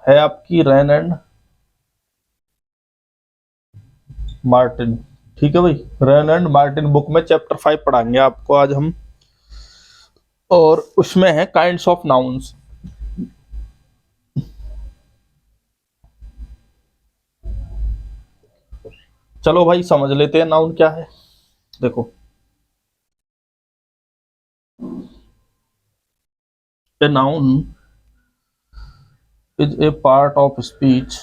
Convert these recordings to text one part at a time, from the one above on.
है आपकी रैन and Martin. ठीक है भाई, रैन एंड मार्टिन बुक में चैप्टर 5 पढ़ाएंगे आपको आज हम, और उसमें है काइंड्स ऑफ नाउन्स। चलो भाई समझ लेते हैं नाउन क्या है। देखो, ए noun is a part of speech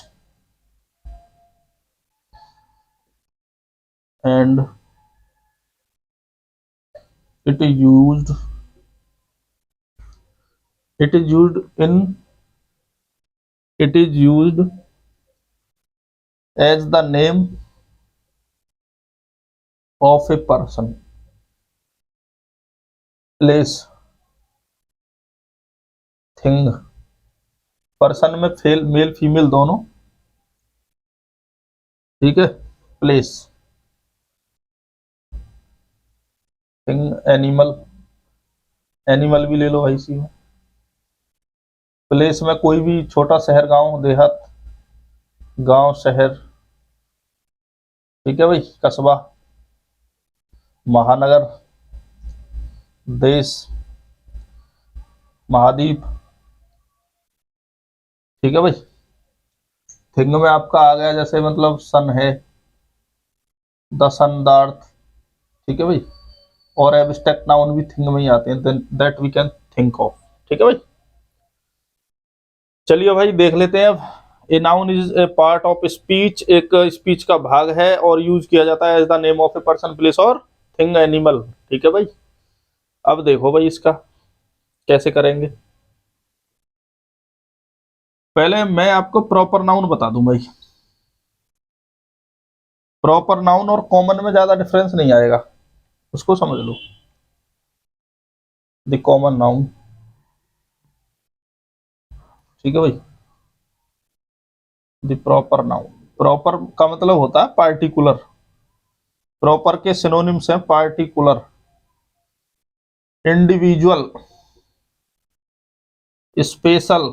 and it is used it is used in it is used as the name of a person, place, thing। Person में मेल फीमेल दोनों, ठीक है। प्लेस, थिंग, एनिमल, एनिमल भी ले लो भाई सी में। Place में कोई भी छोटा शहर, गांव, देहात, गांव, शहर, ठीक है भाई, कस्बा, महानगर, देश, महाद्वीप, ठीक है भाई। थिंग में आपका आ गया जैसे मतलब सन है, द सन, द अर्थ, ठीक है भाई। और एब्स्ट्रैक्ट नाउन भी थिंग में ही आते हैं, that we can think of, ठीक है भाई। चलिए भाई देख लेते हैं अब। A noun is a part of speech, एक स्पीच का भाग है और यूज किया जाता है as the name of a person, place और थिंग, एनिमल, ठीक है भाई। अब देखो भाई इसका कैसे करेंगे। पहले मैं आपको प्रॉपर नाउन बता दूं भाई। प्रॉपर नाउन और कॉमन में ज्यादा डिफरेंस नहीं आएगा, उसको समझ लो। द कॉमन नाउन, ठीक है भाई। द प्रॉपर नाउन, प्रॉपर का मतलब होता है पार्टिकुलर। प्रॉपर के सिनोनिम्स हैं पार्टिकुलर, इंडिविजुअल, स्पेशल,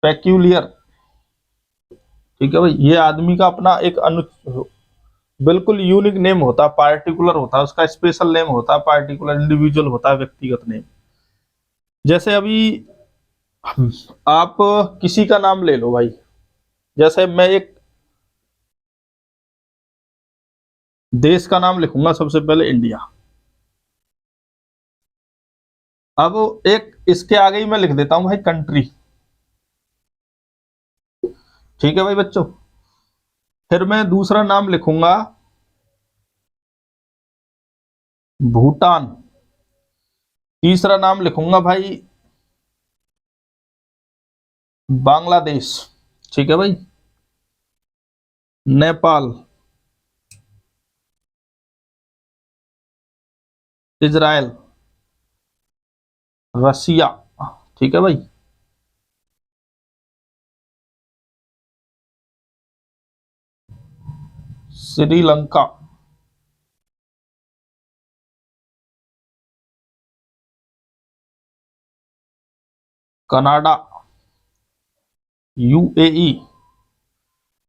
पेक्यूलियर, ठीक है भाई। ये आदमी का अपना एक बिल्कुल यूनिक नेम होता है, पार्टिकुलर होता है, उसका स्पेशल नेम होता है, पार्टिकुलर, इंडिविजुअल होता है, व्यक्तिगत नेम। जैसे अभी आप किसी का नाम ले लो भाई, जैसे मैं एक देश का नाम लिखूंगा सबसे पहले, इंडिया। अब एक इसके आगे ही मैं लिख देता हूं भाई कंट्री, ठीक है भाई बच्चों। फिर मैं दूसरा नाम लिखूंगा भूटान। तीसरा नाम लिखूंगा भाई बांग्लादेश, ठीक है भाई, नेपाल, इजराइल, रसिया, ठीक है भाई, Sri Lanka, Canada, UAE,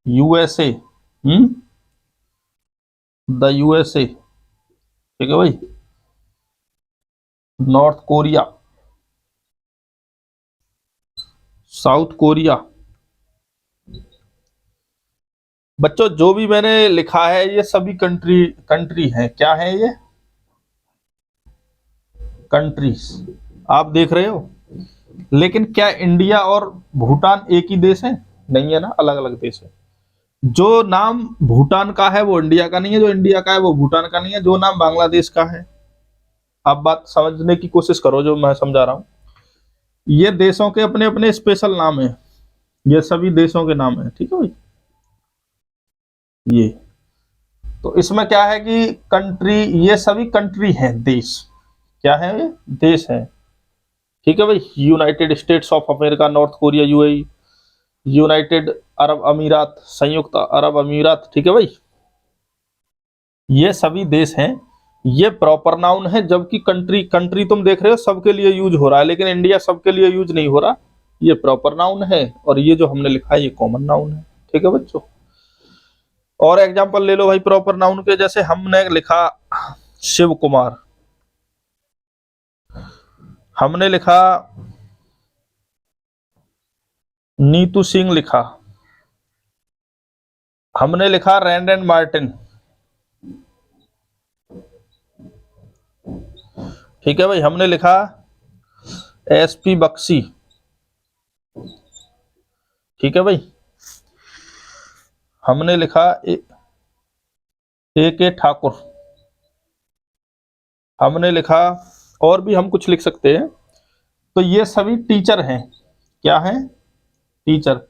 USA, the USA, ठीक है भाई, नॉर्थ कोरिया, साउथ कोरिया। बच्चों जो भी मैंने लिखा है ये सभी कंट्री हैं। क्या है ये? कंट्रीज, आप देख रहे हो। लेकिन क्या इंडिया और भूटान एक ही देश है? नहीं है ना, अलग अलग देश है। जो नाम भूटान का है वो इंडिया का नहीं है, जो इंडिया का है वो भूटान का नहीं है, जो नाम बांग्लादेश का है। आप बात समझने की कोशिश करो जो मैं समझा रहा हूं। ये देशों के अपने अपने स्पेशल नाम है, ये सभी देशों के नाम है, ठीक है भाई। ये तो इसमें क्या है कि कंट्री, ये सभी कंट्री हैं, देश। क्या है ये? देश है, ठीक है भाई। United states of America, north Korea, UAE, United Arab अमीरात, संयुक्त अरब अमीरात, ठीक है भाई। ये सभी देश हैं, ये प्रॉपर नाउन है। जबकि कंट्री तुम देख रहे हो सबके लिए यूज हो रहा है, लेकिन इंडिया सबके लिए यूज नहीं हो रहा। ये प्रॉपर नाउन है, और ये जो हमने लिखा है ये कॉमन नाउन है। ठीक है बच्चों। और एग्जांपल ले लो भाई प्रॉपर नाउन के, जैसे हमने लिखा शिव कुमार, हमने लिखा नीतू सिंह, लिखा हमने लिखा रैंडन मार्टिन। ठीक है भाई, हमने लिखा एसपी बक्सी। ठीक है भाई, हमने लिखा ए के ठाकुर, हमने लिखा, और भी हम कुछ लिख सकते हैं। तो ये सभी टीचर हैं। क्या हैं? टीचर।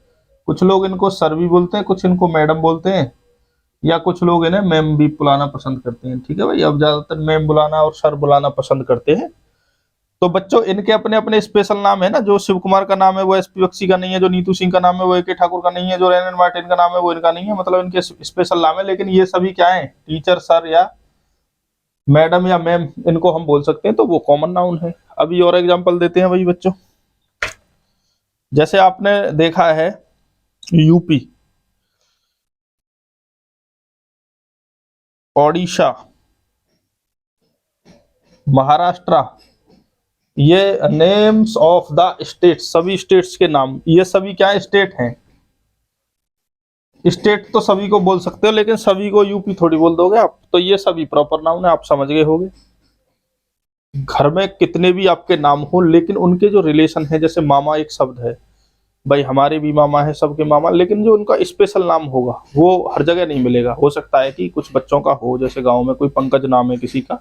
कुछ लोग इनको सर भी बोलते हैं, कुछ इनको मैडम बोलते हैं, या कुछ लोग इन्हें मैम भी बुलाना पसंद करते हैं। ठीक है भाई, अब ज्यादातर मैम बुलाना और सर बुलाना पसंद करते हैं। तो बच्चों इनके अपने अपने स्पेशल नाम है ना। जो शिव कुमार का नाम है वो एसपी बख्शी का नहीं है, जो नीतू सिंह का नाम है वो ए के ठाकुर का नहीं है, जो रैनन मार्टिन का नाम है वो इनका नहीं है। मतलब इनके स्पेशल नाम है, लेकिन ये सभी क्या है? टीचर, सर या मैडम या मैम, इनको हम बोल सकते हैं, तो वो कॉमन नाउन है। अभी और एग्जांपल देते हैं भाई बच्चों। जैसे आपने देखा है यूपी, ओडिशा, महाराष्ट्र, ये नेम्स ऑफ द स्टेट, सभी स्टेट्स के नाम, ये सभी क्या स्टेट हैं? स्टेट तो सभी को बोल सकते हो, लेकिन सभी को यूपी थोड़ी बोल दोगे आप। तो ये सभी प्रॉपर नाउन है, आप समझ गए होंगे। घर में कितने भी आपके नाम हो, लेकिन उनके जो रिलेशन है, जैसे मामा एक शब्द है भाई, हमारे भी मामा है, सबके मामा, लेकिन जो उनका स्पेशल नाम होगा वो हर जगह नहीं मिलेगा। हो सकता है कि कुछ बच्चों का हो, जैसे गांव में कोई पंकज नाम है किसी का,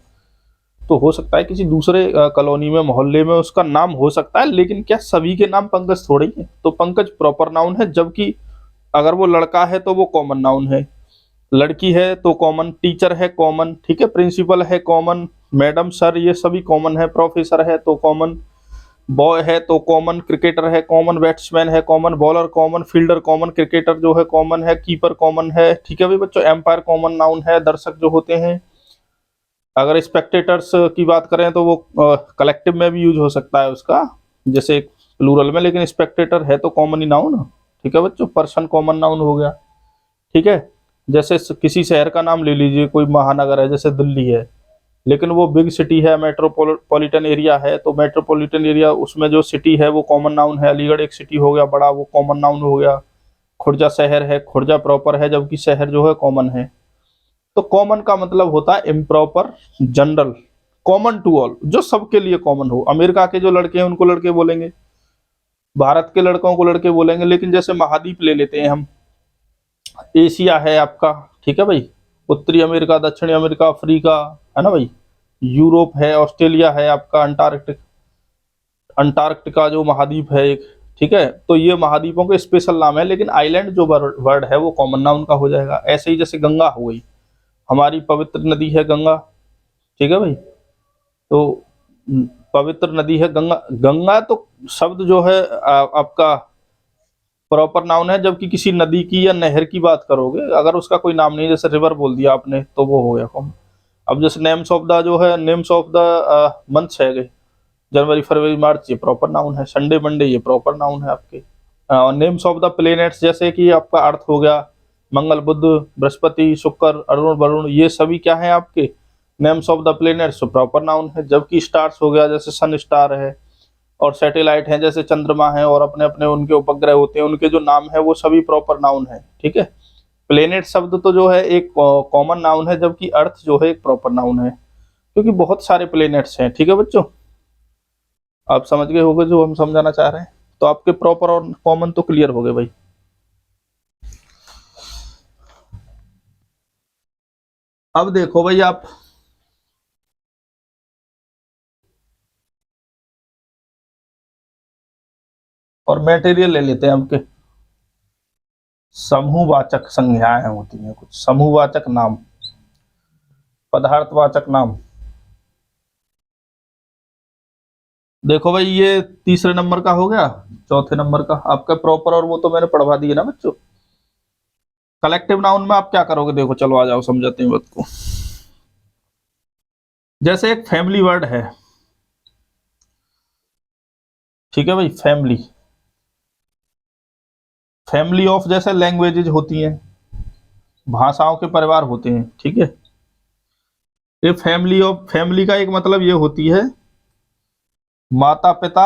तो हो सकता है किसी दूसरे कॉलोनी में, मोहल्ले में उसका नाम हो सकता है, लेकिन क्या सभी के नाम पंकज थोड़े ही है? तो पंकज प्रॉपर नाउन है। जबकि अगर वो लड़का है तो वो कॉमन नाउन है, लड़की है तो कॉमन, टीचर है कॉमन, ठीक है, प्रिंसिपल है कॉमन, मैडम, सर, ये सभी कॉमन है, प्रोफेसर है तो कॉमन, बॉय है तो कॉमन, क्रिकेटर है कॉमन, बैट्समैन है common, bowler common, fielder common, cricketer जो है कॉमन है, कीपर कॉमन है। ठीक है भाई बच्चों, एम्पायर कॉमन नाउन है, दर्शक जो होते हैं। अगर स्पेक्टेटर्स की बात करें तो वो कलेक्टिव में भी यूज हो सकता है उसका, जैसे प्लूरल में, लेकिन स्पेक्टेटर है तो कॉमन ही नाउन। ठीक है बच्चों, पर्सन कॉमन नाउन हो गया। ठीक है, जैसे किसी शहर का नाम ले लीजिए, कोई महानगर है जैसे दिल्ली है, लेकिन वो बिग सिटी है, मेट्रोपॉलिटन एरिया है, तो मेट्रोपॉलिटन एरिया उसमें जो सिटी है वो कॉमन नाउन है। अलीगढ़ एक सिटी हो गया बड़ा, वो कॉमन नाउन हो गया। खुर्जा शहर है, खुर्जा प्रॉपर है, जबकि शहर जो है कॉमन है। तो कॉमन का मतलब होता है improper, general, common to all, जो सबके लिए कॉमन हो। अमेरिका के जो लड़के हैं उनको लड़के बोलेंगे, भारत के लड़कों को लड़के बोलेंगे, लेकिन जैसे महाद्वीप ले लेते हैं हम, एशिया है आपका, ठीक है भाई, उत्तरी अमेरिका, दक्षिणी अमेरिका, अफ्रीका, है ना भाई, यूरोप है, ऑस्ट्रेलिया है आपका, अंटार्कटिका जो महाद्वीप है एक, ठीक है। तो ये महाद्वीपों के स्पेशल नाम है, लेकिन आइलैंड जो वर्ड है वो कॉमन नाउन का हो जाएगा। ऐसे ही जैसे गंगा हो गई, हमारी पवित्र नदी है गंगा, ठीक है भाई, तो पवित्र नदी है गंगा। गंगा तो शब्द जो है आपका प्रॉपर नाउन है, जबकि किसी नदी की या नहर की बात करोगे, अगर उसका कोई नाम नहीं, जैसे रिवर बोल दिया आपने, तो वो हो गया कॉमन। अब जैसे नेम्स ऑफ द जो है, नेम्स ऑफ द मंथ्स है गए, जनवरी, फरवरी, मार्च, ये प्रॉपर नाउन है। संडे, मंडे, ये प्रॉपर नाउन है आपके। नेम्स ऑफ द प्लेनेट्स, जैसे कि आपका अर्थ हो गया, मंगल, बुध, बृहस्पति, शुक्र, अरुण, वरुण, ये सभी क्या है आपके names of the planets, proper noun है। जबकि स्टार्स हो गया, जैसे सन स्टार है, और सैटेलाइट है जैसे चंद्रमा है, और अपने अपने उनके उपग्रह होते हैं, उनके जो नाम है वो सभी प्रॉपर नाउन है। ठीक है, प्लेनेट शब्द तो जो है एक कॉमन नाउन है, जबकि अर्थ जो है एक प्रॉपर नाउन है, क्योंकि बहुत सारे प्लेनेट्स हैं। ठीक है बच्चों, आप समझ गए होंगे जो हम समझाना चाह रहे हैं। तो आपके प्रॉपर और कॉमन तो क्लियर हो गए भाई। अब देखो भाई आप, और मटेरियल ले लेते हैं आपके, समूहवाचक संज्ञाएं होती हैं कुछ, समूहवाचक नाम, पदार्थवाचक नाम। देखो भाई, ये तीसरे नंबर का हो गया, चौथे नंबर का आपका प्रॉपर, और वो तो मैंने पढ़वा दिया ना बच्चों। कलेक्टिव नाउन में आप क्या करोगे, देखो चलो आ जाओ समझाते हैं बात को। जैसे एक फैमिली वर्ड है, ठीक है भाई, फैमिली, फैमिली ऑफ जैसे लैंग्वेजेज होती हैं, भाषाओं के परिवार होते हैं, ठीक है। ये फैमिली ऑफ, फैमिली का एक मतलब ये होती है माता पिता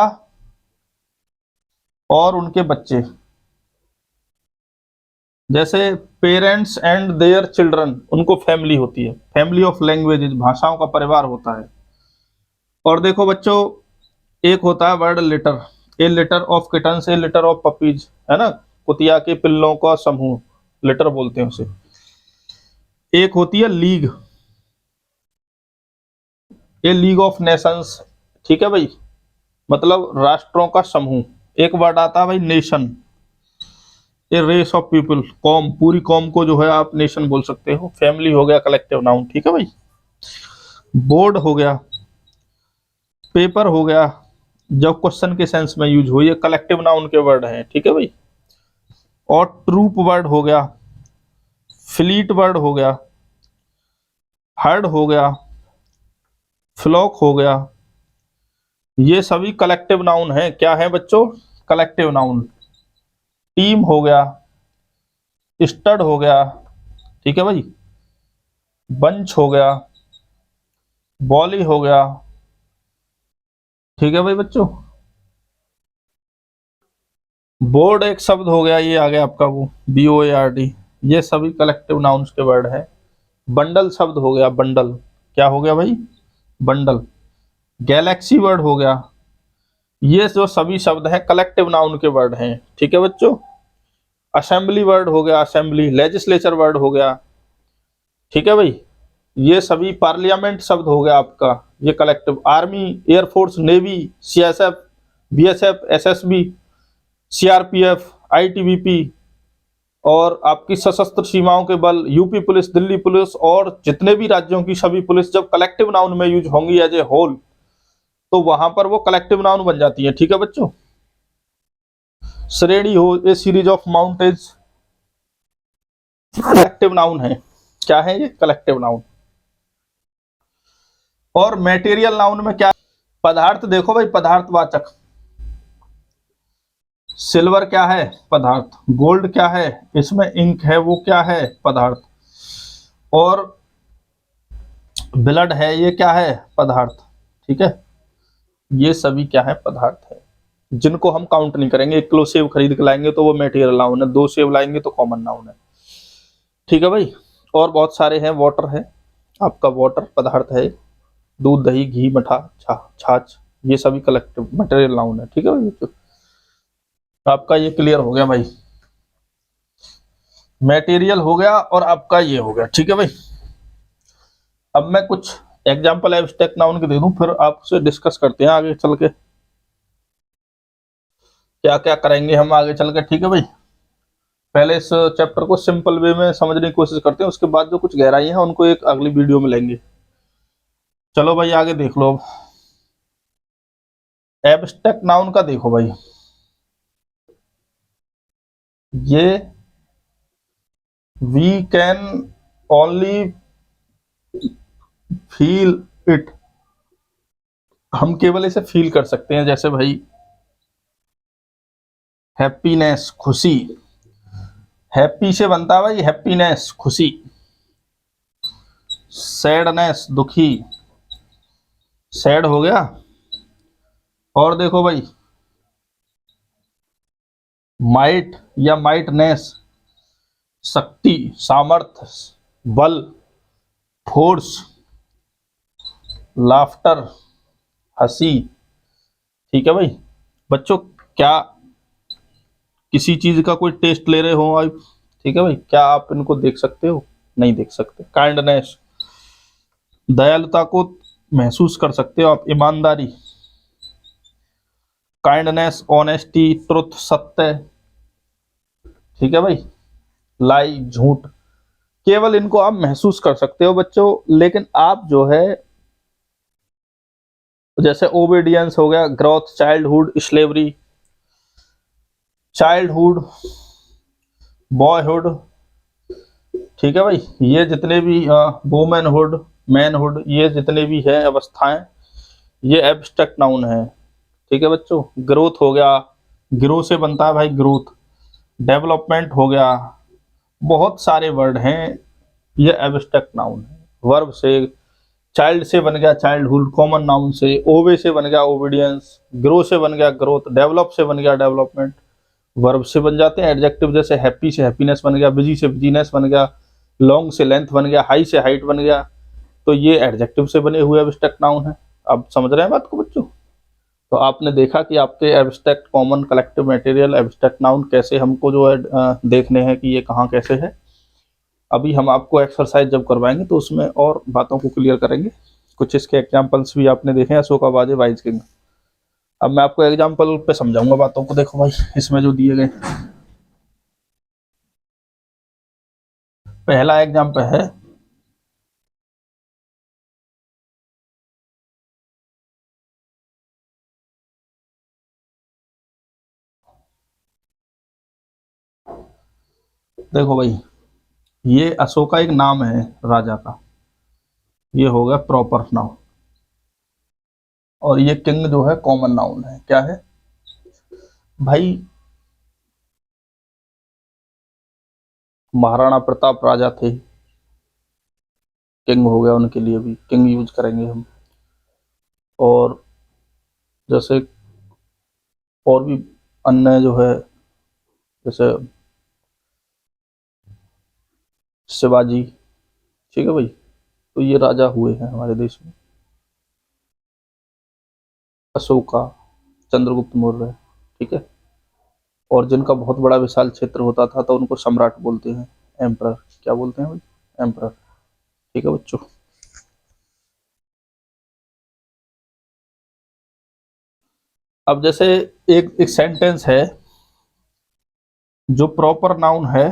और उनके बच्चे, जैसे पेरेंट्स एंड देयर चिल्ड्रन, उनको फैमिली होती है। फैमिली ऑफ लैंग्वेजेज, भाषाओं का परिवार होता है। और देखो बच्चों, एक होता है word litre, A litre of kittens, A litre of puppies, है ना, कुतिया के पिल्लों का समूह, लिटर बोलते हैं उसे। एक होती है league, A league of Nations, ठीक है भाई, मतलब राष्ट्रों का समूह। एक वर्ड आता है भाई nation, a race of people, कॉम, पूरी कॉम को जो है आप नेशन बोल सकते हो। फैमिली हो गया कलेक्टिव नाउन, ठीक है भाई। बोर्ड हो गया, पेपर हो गया, जब क्वेश्चन के सेंस में यूज हो, ये कलेक्टिव नाउन के वर्ड हैं, ठीक है भाई। और ट्रूप वर्ड हो गया, फ्लीट वर्ड हो गया, हर्ड हो गया, फ्लॉक हो गया, ये सभी कलेक्टिव नाउन हैं। क्या है बच्चों? Collective noun. टीम हो गया, स्टड हो गया, ठीक है भाई, बंच हो गया, बॉली हो गया, ठीक है भाई बच्चों। बोर्ड एक शब्द हो गया, ये आ गया आपका वो BOARD, ये सभी कलेक्टिव नाउन्स के वर्ड है। बंडल शब्द हो गया, बंडल, क्या हो गया भाई? बंडल। गैलेक्सी वर्ड हो गया, ये जो सभी शब्द हैं कलेक्टिव नाउन के वर्ड हैं, ठीक है बच्चों। असेंबली वर्ड हो गया, असेंबली। लेजिस्लेचर वर्ड हो गया, ठीक है भाई, ये सभी। पार्लियामेंट शब्द हो गया आपका, ये collective. Army, air force, navy, CSF, BSF, SSB, CRPF, ITBP और आपकी सशस्त्र सीमाओं के बल, यूपी पुलिस, दिल्ली पुलिस और जितने भी राज्यों की सभी पुलिस जब कलेक्टिव नाउन में यूज होंगी एज ए होल, तो वहां पर वो कलेक्टिव नाउन बन जाती है, ठीक है बच्चों। श्रेणी हो, a series of mountains, collective noun है। क्या है ये? Collective noun. और मेटेरियल नाउन में क्या? पदार्थ। देखो भाई, पदार्थवाचक। सिल्वर क्या है? पदार्थ। गोल्ड क्या है? इसमें इंक है, वो क्या है? पदार्थ। और ब्लड है, ये क्या है? पदार्थ, ठीक है। ये सभी क्या है? पदार्थ है, जिनको हम काउंट नहीं करेंगे। 1 किलो सेब खरीद के लाएंगे तो वो मेटेरियल नाउन है, 2 सेब लाएंगे तो कॉमन नाउन है, ठीक है भाई। और बहुत सारे हैं। वाटर है आपका, वाटर पदार्थ है। दूध, दही, घी, मठा, छाछ, ये सभी कलेक्टिव मटेरियल नाउन है, ठीक है भाई। आपका ये क्लियर हो गया भाई, मटेरियल हो गया और आपका ये हो गया, ठीक है भाई। अब मैं कुछ एग्जांपल एब्स्ट्रैक्ट नाउन के दे दूं, फिर आपसे डिस्कस करते हैं आगे चल के क्या क्या करेंगे हम आगे चल के, ठीक है भाई। पहले इस चैप्टर को सिंपल वे में समझने की कोशिश करते हैं, उसके बाद जो कुछ गहराई है उनको एक अगली वीडियो में लेंगे। चलो भाई आगे देख लो। अब एब्स्ट्रैक्ट नाउन का देखो भाई, ये we can only feel it, हम केवल इसे फील कर सकते हैं। जैसे भाई हैप्पीनेस, खुशी, हैप्पी से बनता है भाई हैप्पीनेस, खुशी। सैडनेस, दुखी, सैड हो गया। और देखो भाई माइट या माइटनेस, शक्ति, सामर्थ्य, बल, फोर्स, लाफ्टर, हंसी, ठीक है भाई। बच्चों क्या किसी चीज का कोई टेस्ट ले रहे हो आप, ठीक है भाई, क्या आप इनको देख सकते हो? नहीं देख सकते। काइंडनेस, दयालुता को महसूस कर सकते हो आप। ईमानदारी, काइंडनेस, ऑनेस्टी, ट्रुथ, सत्य, ठीक है भाई। लाई, झूठ, केवल इनको आप महसूस कर सकते हो बच्चों। लेकिन आप जो है, जैसे ओबीडियंस हो गया, growth, childhood, slavery, childhood, boyhood, ठीक है भाई, ये जितने भी वुमेनहुड, मैनहुड, ये जितने भी है अवस्थाएं, ये एब्स्ट्रैक्ट नाउन है, ठीक है बच्चों। ग्रोथ हो गया, ग्रो से बनता है भाई ग्रोथ, डेवलपमेंट हो गया, बहुत सारे वर्ड हैं, ये एब्स्ट्रैक्ट नाउन है। वर्ब से, चाइल्ड से बन गया चाइल्डहुड, कॉमन नाउन से, ओबे से बन गया ओबीडियंस, ग्रो से बन गया ग्रोथ, डेवलप से बन गया डेवलपमेंट, वर्ब से बन जाते हैं एडजेक्टिव, जैसे हैप्पी से हैप्पीनेस बन गया, बिजी से बिजीनेस बन गया, लॉन्ग से लेंथ बन गया, हाई से हाइट बन गया। तो ये एडजेक्टिव से बने हुए एब्स्ट्रैक्ट नाउन है। अब समझ रहे हैं बात को बच्चों? तो आपने देखा कि आपके abstract, common, collective, material, abstract noun कैसे हमको जो है देखने हैं कि ये कहाँ कैसे है। अभी हम आपको एक्सरसाइज जब करवाएंगे तो उसमें और बातों को क्लियर करेंगे। कुछ इसके एग्जाम्पल्स भी आपने देखे हैं, अशोकाबाद, वाइज किंग। अब मैं आपको एग्जाम्पल पे समझाऊंगा बातों को। देखो भाई, इसमें जो दिए गए, पहला एग्जाम्पल है, देखो भाई, ये अशोका एक नाम है राजा का, ये हो गया प्रॉपर नाउन। और ये किंग जो है कॉमन नाउन है। क्या है भाई? महाराणा प्रताप राजा थे, किंग हो गया, उनके लिए भी किंग यूज करेंगे हम। और जैसे और भी अन्य जो है, जैसे शिवाजी, ठीक है भाई, तो ये राजा हुए हैं हमारे देश में। अशोका, चंद्रगुप्त मौर्य, ठीक है। और जिनका बहुत बड़ा विशाल क्षेत्र होता था तो उनको सम्राट बोलते हैं, एम्परर। क्या बोलते हैं भाई? एम्परर, ठीक है बच्चों। अब जैसे एक सेंटेंस है जो प्रॉपर नाउन है,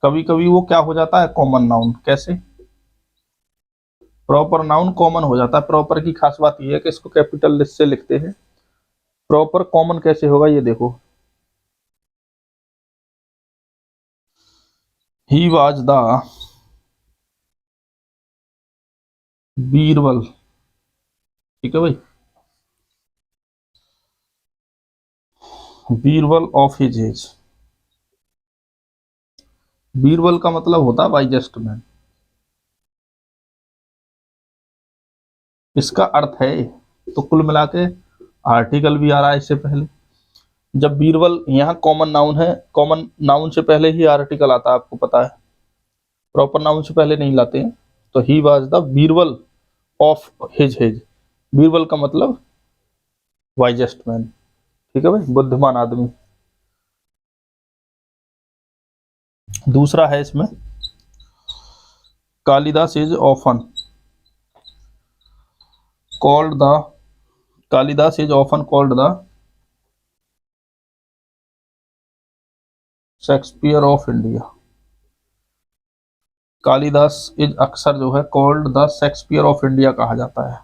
कभी कभी वो क्या हो जाता है, कॉमन नाउन। कैसे? प्रॉपर नाउन कॉमन हो जाता है। प्रॉपर की खास बात यह है कि इसको कैपिटल से लिखते हैं। प्रॉपर कॉमन कैसे होगा, ये देखो, ही वाज द बीरबल, ठीक है भाई, Birbal of his age. Birbal का मतलब होता है वाइजेस्ट मैन। इसका अर्थ है, तो कुल मिला के आर्टिकल भी आ रहा है इससे पहले। जब बीरबल, यहाँ कॉमन नाउन है, कॉमन नाउन से पहले ही आर्टिकल आता है, आपको पता है, प्रॉपर नाउन से पहले नहीं लाते हैं। तो he was the Birbal of his hedge, Birbal का मतलब वाइजेस्ट मैन, ठीक है भाई, बुद्धिमान आदमी। दूसरा है इसमें, Kalidas is often called the, Kalidas is often called the Shakespeare of India. Kalidas is अक्सर जो है called the Shakespeare of India कहा जाता है।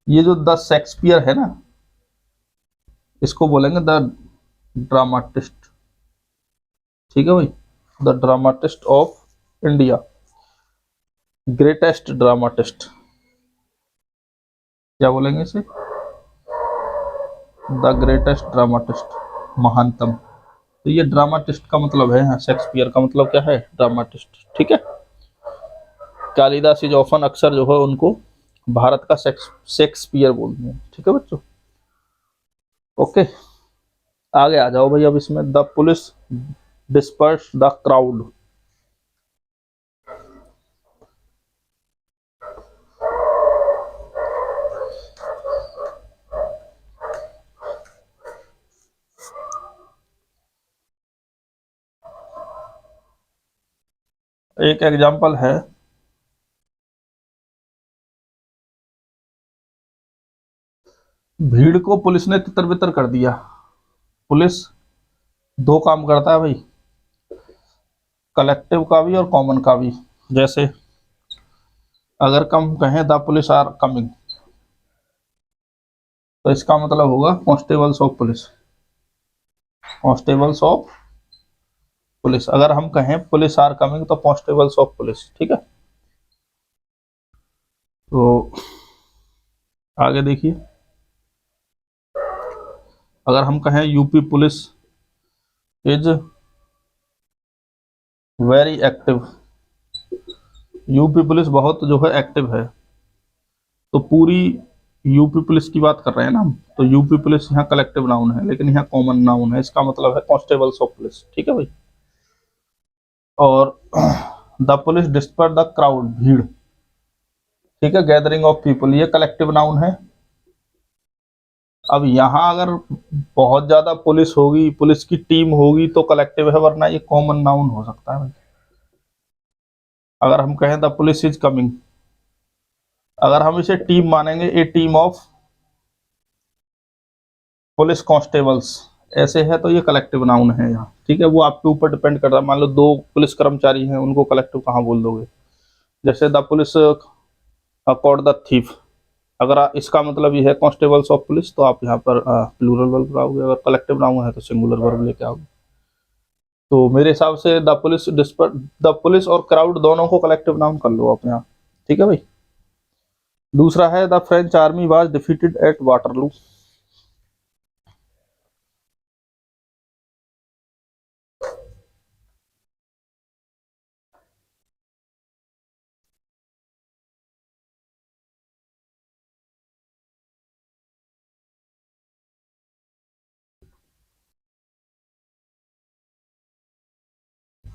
ये जो द शेक्सपियर है ना, इसको बोलेंगे द ड्रामाटिस्ट, ठीक है भाई, the dramatist of India, greatest dramatist, क्या बोलेंगे इसे, द ग्रेटेस्ट ड्रामाटिस्ट, महानतम। तो ये ड्रामाटिस्ट का मतलब है, शेक्सपियर का मतलब क्या है, ड्रामाटिस्ट, ठीक है। कालिदास इज ऑफन, अक्सर जो है उनको भारत का शेक्सपियर बोलते हैं, ठीक है बच्चों। ओके, आगे आ जाओ भाई। अब इसमें the police disperse the crowd. एक एग्जाम्पल है, भीड़ को पुलिस ने तितर बितर कर दिया। पुलिस दो काम करता है भाई, कलेक्टिव का भी और कॉमन का भी। जैसे अगर कम कहें द पुलिस आर कमिंग, तो इसका मतलब होगा constables of police, constables of police. अगर हम कहें पुलिस आर कमिंग तो कॉन्स्टेबल्स ऑफ पुलिस, ठीक है। तो आगे देखिए, अगर हम कहें UP police is very active. UP police बहुत जो है एक्टिव है, तो पूरी यूपी पुलिस की बात कर रहे हैं ना हम, तो यूपी पुलिस यहाँ कलेक्टिव नाउन है, लेकिन यहाँ कॉमन नाउन है, इसका मतलब है कांस्टेबल्स ऑफ पुलिस। ठीक है भाई। और the police disperse the crowd, भीड़। ठीक है, गैदरिंग ऑफ पीपल, ये कलेक्टिव नाउन है। अब यहां अगर बहुत ज्यादा पुलिस होगी, पुलिस की टीम होगी तो कलेक्टिव है, वरना ये कॉमन नाउन हो सकता है भाई। अगर हम कहें द पुलिस इज कमिंग, अगर हम इसे टीम मानेंगे, ए टीम ऑफ पुलिस कांस्टेबल्स, ऐसे है तो ये कलेक्टिव नाउन है यहाँ। ठीक है, वो आपके ऊपर डिपेंड करता है। मान लो 2 पुलिस कर्मचारी हैं, उनको कलेक्टिव कहाँ बोल दोगे? जैसे the police caught the thief, अगर इसका मतलब ये है कांस्टेबल्स ऑफ पुलिस, तो आप यहाँ पर प्लूरल वर्ब लाओगे। अगर कलेक्टिव नाउन है तो सिंगुलर वर्ब लेके आओगे। तो मेरे हिसाब से द पुलिस और क्राउड दोनों को कलेक्टिव नाउन कर लो आप यहाँ। ठीक है भाई। दूसरा है the French army was defeated at Waterloo.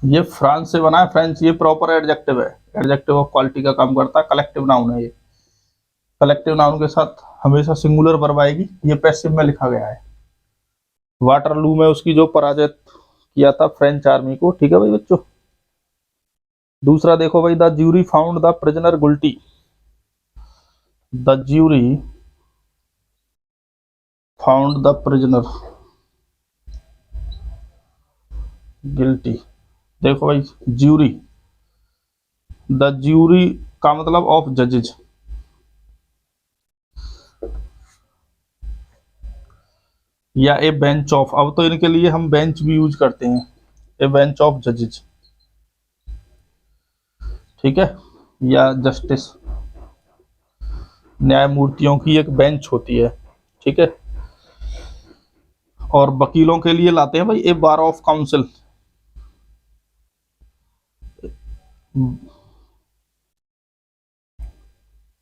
ये फ्रांस से बना है, फ्रेंच, ये प्रॉपर एडजेक्टिव है, एडजेक्टिव ऑफ क्वालिटी का काम करता है, कलेक्टिव नाउन है ये। कलेक्टिव नाउन के साथ हमेशा सिंगुलर वर्ब आएगी, ये पैसिव में लिखा गया है। वाटरलू में उसकी जो पराजित किया था फ्रेंच आर्मी को। ठीक है भाई बच्चों। दूसरा देखो भाई, the jury found the prisoner guilty. The jury found the prisoner guilty. देखो भाई, ज्यूरी, द ज्यूरी का मतलब ऑफ जजेज, या ए बेंच ऑफ, अब तो इनके लिए हम बेंच भी यूज करते हैं, ए बेंच ऑफ जजेज। ठीक है, या जस्टिस, न्यायमूर्तियों की एक बेंच होती है। ठीक है। और वकीलों के लिए लाते हैं भाई a bar of council,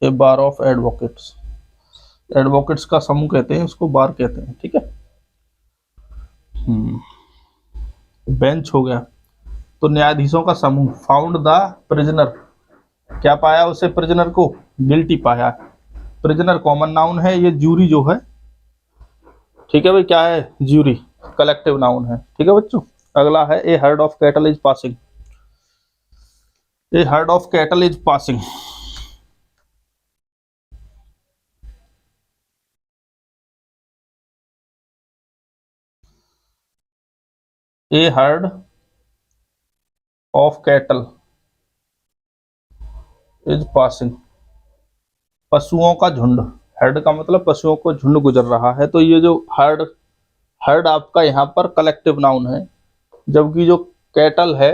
a bar of advocates, advocates का समूह कहते हैं उसको, बार कहते हैं। ठीक है। बेंच हो गया, तो न्यायाधीशों का समूह। फाउंड द प्रिजनर, क्या पाया उसे? प्रिजनर को गिल्टी पाया। प्रिजनर कॉमन नाउन है, ये ज्यूरी जो है, ठीक है भाई, क्या है? ज्यूरी, कलेक्टिव नाउन है। ठीक है बच्चों। अगला है a herd of cattle is passing. A herd of cattle is passing, a herd of cattle is passing, पशुओं का झुंड। हर्ड का मतलब पशुओं को झुंड गुजर रहा है, तो ये जो हर्ड, हर्ड आपका यहाँ पर कलेक्टिव नाउन है, जबकि जो कैटल है,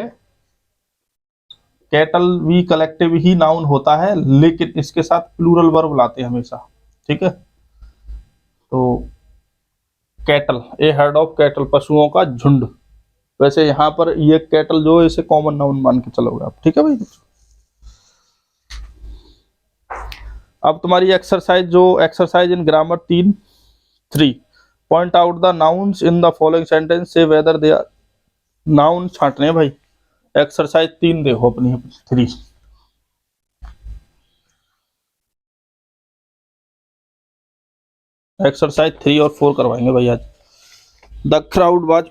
कैटल भी कलेक्टिव ही नाउन होता है, लेकिन इसके साथ प्लूरल वर्ब लाते हैं हमेशा। ठीक है। तो cattle, A herd of cattle, पशुओं का झुंड। वैसे यहाँ पर ये कैटल जो है, इसे कॉमन नाउन मान के चलोगे आप। ठीक है भाई। अब तुम्हारी एक्सरसाइज, जो exercise in grammar 3 point out the nouns in the following sentence से वेदर दे आर, नाउन छांटने भाई। एक्सरसाइज 3 देखो अपनी 3। एक्सरसाइज 3 और 4 करवाएंगे भाई आज। The crowd was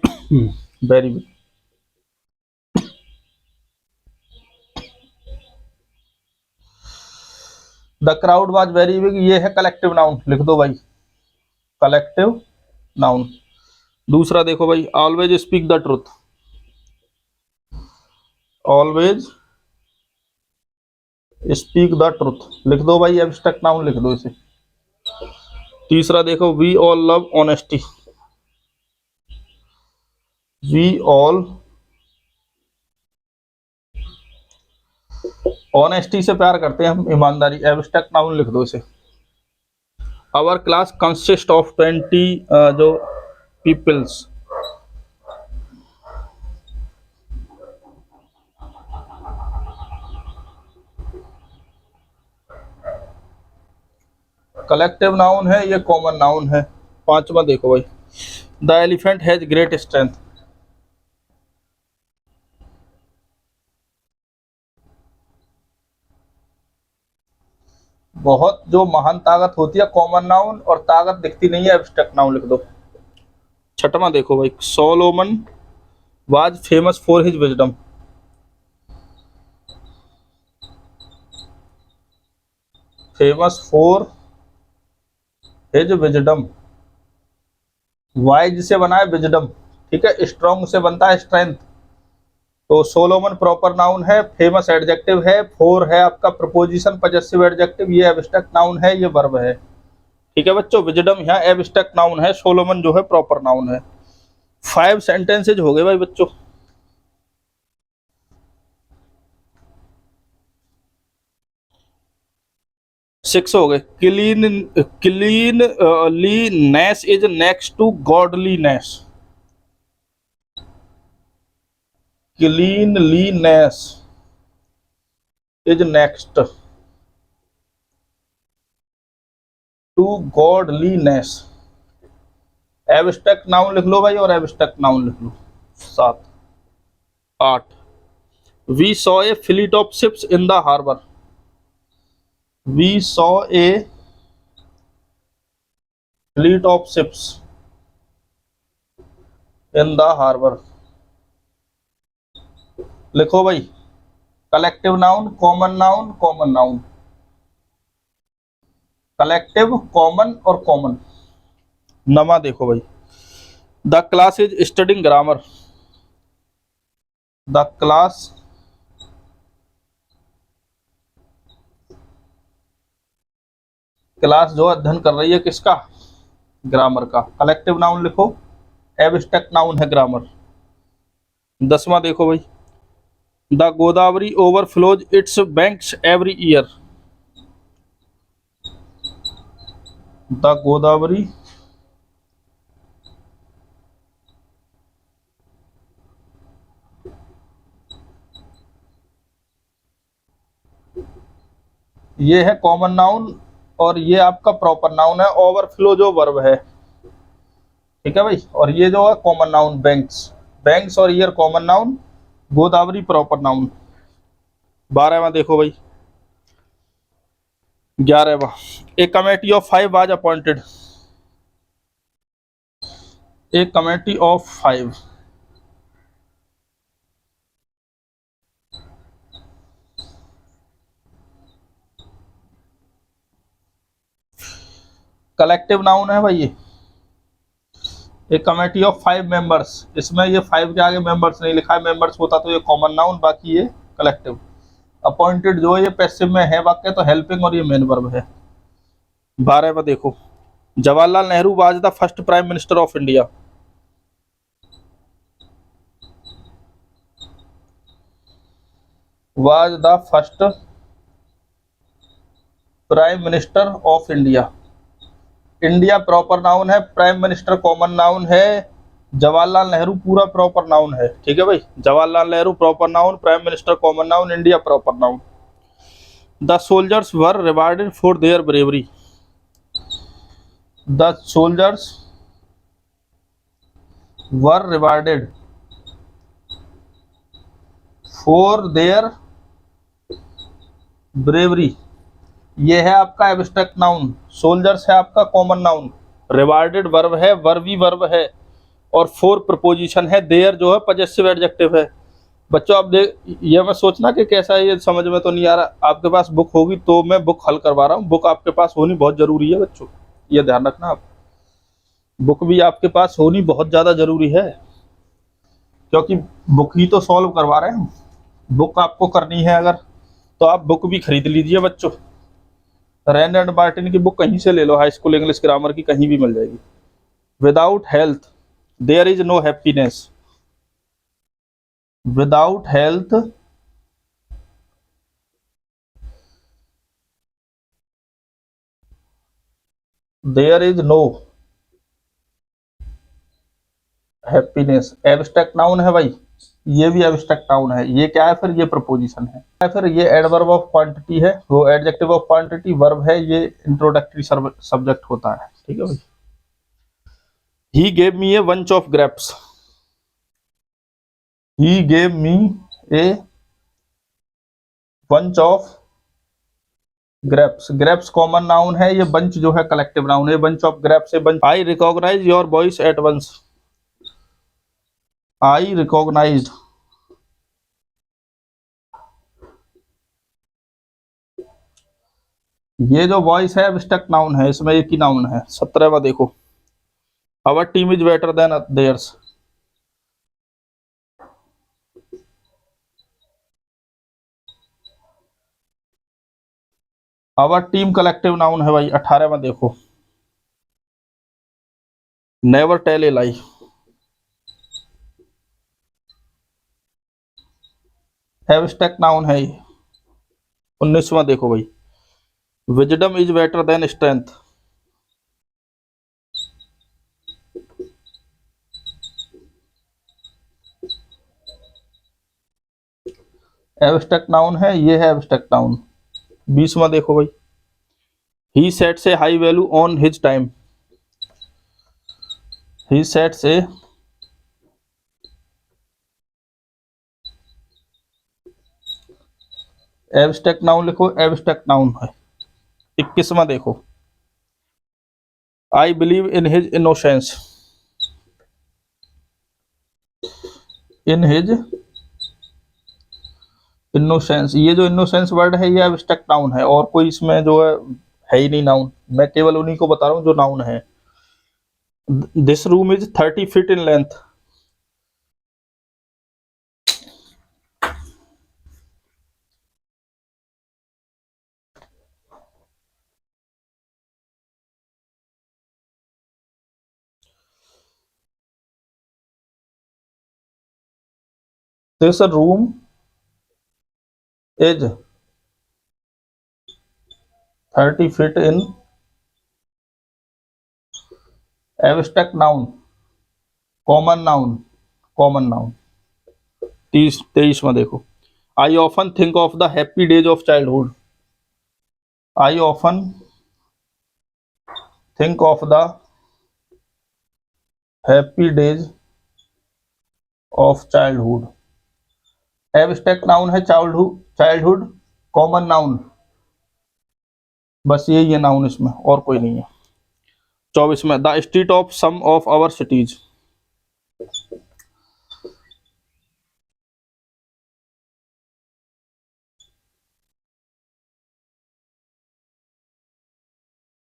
very big, the crowd was very big, ये है कलेक्टिव नाउन, लिख दो भाई, कलेक्टिव नाउन। दूसरा देखो भाई, always speak the truth, always speak the truth, लिख दो भाई, एब्स्ट्रैक्ट नाउन लिख दो इसे। तीसरा देखो, we all love honesty, we all honesty से प्यार करते हैं हम, ईमानदारी, एब्स्ट्रैक्ट नाउन लिख दो इसे। आवर क्लास कंसिस्ट ऑफ 20 जो पीपल्स, कलेक्टिव नाउन है, ये कॉमन नाउन है। पांचवा देखो भाई, the elephant has great strength. बहुत जो महान ताकत होती है, कॉमन नाउन, और ताकत दिखती नहीं है, एब्स्ट्रैक्ट नाउन लिख दो। छठवां देखो भाई, Solomon was famous for his wisdom. Famous for his wisdom, wise से बना है विजडम, ठीक है। स्ट्रॉन्ग से बनता है स्ट्रेंथ। तो सोलोमन प्रॉपर नाउन है, फेमस एडजेक्टिव है, फोर है आपका प्रपोजिशन पजेसिव एडजेक्टिव, ये एब्स्ट्रैक्ट नाउन है, ये वर्ब है, ठीक है बच्चों। विजडम यहाँ एब्स्ट्रैक्ट नाउन है, सोलोमन जो है प्रॉपर नाउन है। 5 सेंटेंसेज हो गए भाई बच्चों। सिक्स हो गए। Cleanliness is next to godliness. Cleanliness is next to godliness. Abstract noun लिख लो भाई, और एब्स्ट्रैक्ट नाउन लिख लो। 7 8। We saw a fleet of ships in the harbour. We saw a fleet of ships in the harbour. लिखो भाई, collective noun, common noun, common noun, collective, common और common. नमा देखो भाई, the class is studying grammar. The class class जो अध्ययन कर रही है किसका? ग्रामर का। कलेक्टिव नाउन लिखो, एब्स्ट्रैक्ट नाउन है ग्रामर। 10वां देखो भाई, the Godavari overflows its banks every year. The Godavari ये है कॉमन नाउन, और ये आपका प्रॉपर नाउन है। ओवरफ्लो जो वर्ब है, ठीक है भाई। और ये जो है कॉमन नाउन, बैंक्स। बैंक्स और year common noun, Godavari proper noun. 12वां देखो भाई, 11वां, a committee of 5 was appointed. A committee of 5। Collective noun है भाई ये। ए कमेटी ऑफ 5 मेंबर्स, इसमें ये 5 के आगे मेंबर्स नहीं लिखा है, मेंबर्स होता तो ये कॉमन नाउन, बाकी ये कलेक्टिव। अपॉइंटेड जो है ये पैसिव में है वाक्य, तो हेल्पिंग और ये मेन वर्ब है। 12वां देखो, Jawaharlal Nehru was the first prime minister of India. Was the first prime minister of India. India proper noun है, प्राइम मिनिस्टर कॉमन नाउन है, जवाहरलाल नेहरू पूरा प्रॉपर नाउन है, ठीक है भाई। Jawaharlal Nehru proper noun, prime minister common noun, India proper noun. The soldiers were rewarded for their bravery. The soldiers were rewarded for their bravery. ये है आपका एब्स्ट्रैक्ट नाउन। सोल्जर्स है आपका कॉमन नाउन, रिवार्डेड वर्ब है, वर्बी वर्ब है, और four preposition है, there जो है पजेसिव एडजेक्टिव है। बच्चों आप देख, ये मैं सोचना कि कैसा है, ये समझ में तो नहीं आ रहा। आपके पास बुक होगी तो मैं बुक हल करवा रहा हूँ। बुक आपके पास होनी बहुत जरूरी है बच्चों, ये ध्यान रखना आप। बुक भी आपके पास होनी बहुत ज्यादा जरूरी है, क्योंकि बुक ही तो सॉल्व करवा रहे हैं। बुक आपको करनी है अगर, तो आप बुक भी खरीद लीजिए बच्चों। रैंड एंड मार्टिन की बुक कहीं से ले लो, हाई स्कूल इंग्लिश ग्रामर की कहीं भी मिल जाएगी। Without health there is no happiness. Without health there is no happiness. Abstract noun है भाई, ये भी एब्स्ट्रैक्ट नाउन है। ये क्या है फिर? ये प्रपोजिशन है। फिर ये एडवर्ब ऑफ क्वांटिटी है, वो एडजेक्टिव ऑफ क्वांटिटी। वर्ब है, ये इंट्रोडक्टरी सब्जेक्ट होता है। ठीक है भाई। He gave me a bunch of grapes. He gave me a bunch of grapes. Grapes common noun है, ये बंच जो है कलेक्टिव नाउन है। बंच ऑफ ग्रेप्स है bunch. I recognise your voice at once. I recognised. ये जो voice है abstract noun है, इसमें एक ही नाउन है। 17वां देखो, our team is better than theirs. Our team collective noun है भाई। 18वां देखो, never tell a lie. Abstract noun है। 19वां देखो भाई, wisdom is better than strength. Abstract noun है, ये है एब्स्ट्रैक्ट नाउन। 20वां देखो भाई, he sets a high value on his time. He sets a abstract noun लिखो, एब्स्ट्रैक्ट नाउन है। 21वां देखो, I believe in his innocence. In his innocence. ये जो इनोसेंस वर्ड है ये एब्स्ट्रैक्ट नाउन है, और कोई इसमें जो है ही नहीं नाउन। मैं केवल उन्हीं को बता रहा हूँ जो नाउन है। This room is 30 feet in length. This room is 30 feet in. Abstract noun, common noun, common noun. 23वां देखो, I often think of the happy days of childhood. I often think of the happy days of childhood. Abstract noun है childhood. Childhood common noun, बस यही है noun इसमें, और कोई नहीं है। 24 में, the street of some of our cities.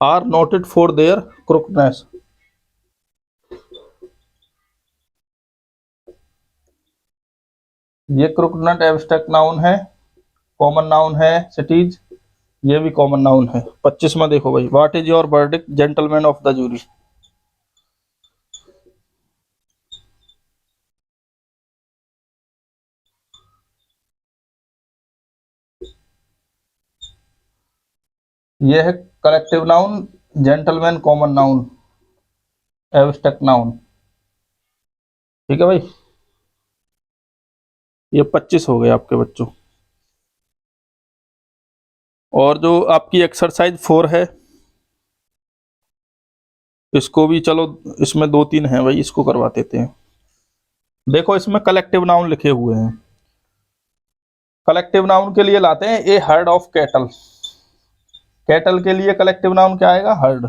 Are noted for their crookedness. ये क्रुकनेट एब्स्ट्रैक्ट नाउन है, कॉमन नाउन है सिटीज, ये भी कॉमन नाउन है। 25 में देखो भाई, what is your verdict gentleman of the jury. ये है collective noun, gentleman common noun, abstract noun. ठीक है भाई, ये 25 हो गए आपके बच्चों। और जो आपकी एक्सरसाइज 4 है, इसको भी चलो, इसमें 2-3 हैं भाई, इसको करवा देते हैं। देखो इसमें कलेक्टिव नाउन लिखे हुए हैं। कलेक्टिव नाउन के लिए लाते हैं ए हर्ड ऑफ कैटल। कैटल के लिए कलेक्टिव नाउन क्या आएगा? हर्ड।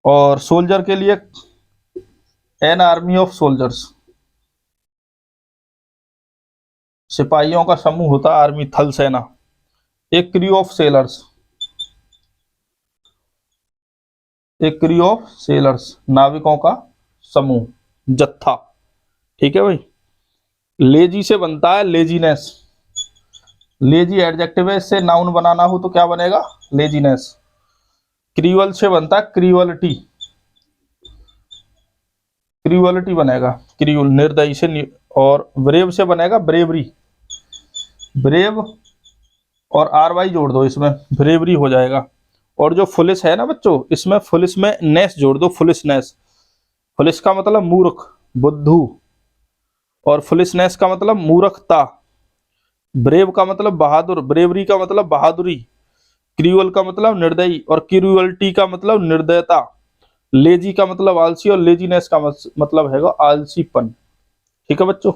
और सोल्जर के लिए एन आर्मी ऑफ सोल्जर्स। सिपाहियों का समूह होता है आर्मी, थल सेना। एक क्रू ऑफ सेलर्स। एक क्रू ऑफ सेलर्स, नाविकों का समूह, जत्था। ठीक है भाई। लेजी से बनता है लेजीनेस। लेजी एडजेक्टिव है, इससे नाउन बनाना हो तो क्या बनेगा? लेजीनेस। क्रूअल से बनता है क्रूअलिटी। क्रूअलिटी बनेगा क्रूअल, निर्दयी से। और ब्रेव से बनेगा ब्रेवरी। ब्रेव और आर वाई जोड़ दो, इसमें ब्रेवरी हो जाएगा। और जो फुलिस है ना बच्चों, इसमें फुलिस में नेस जोड़ दो, फुलिसनेस। फुलिस का मतलब मूर्ख, बुद्धू। और फुलिशनेस का मतलब मूर्खता, ब्रेव का मतलब बहादुर, ब्रेवरी का मतलब बहादुरी, क्रूअल का मतलब निर्दयी और क्रूअल्टी का मतलब निर्दयता, लेजी का मतलब आलसी और लेजीनेस का मतलब हैगा आलसीपन। ठीक है बच्चों।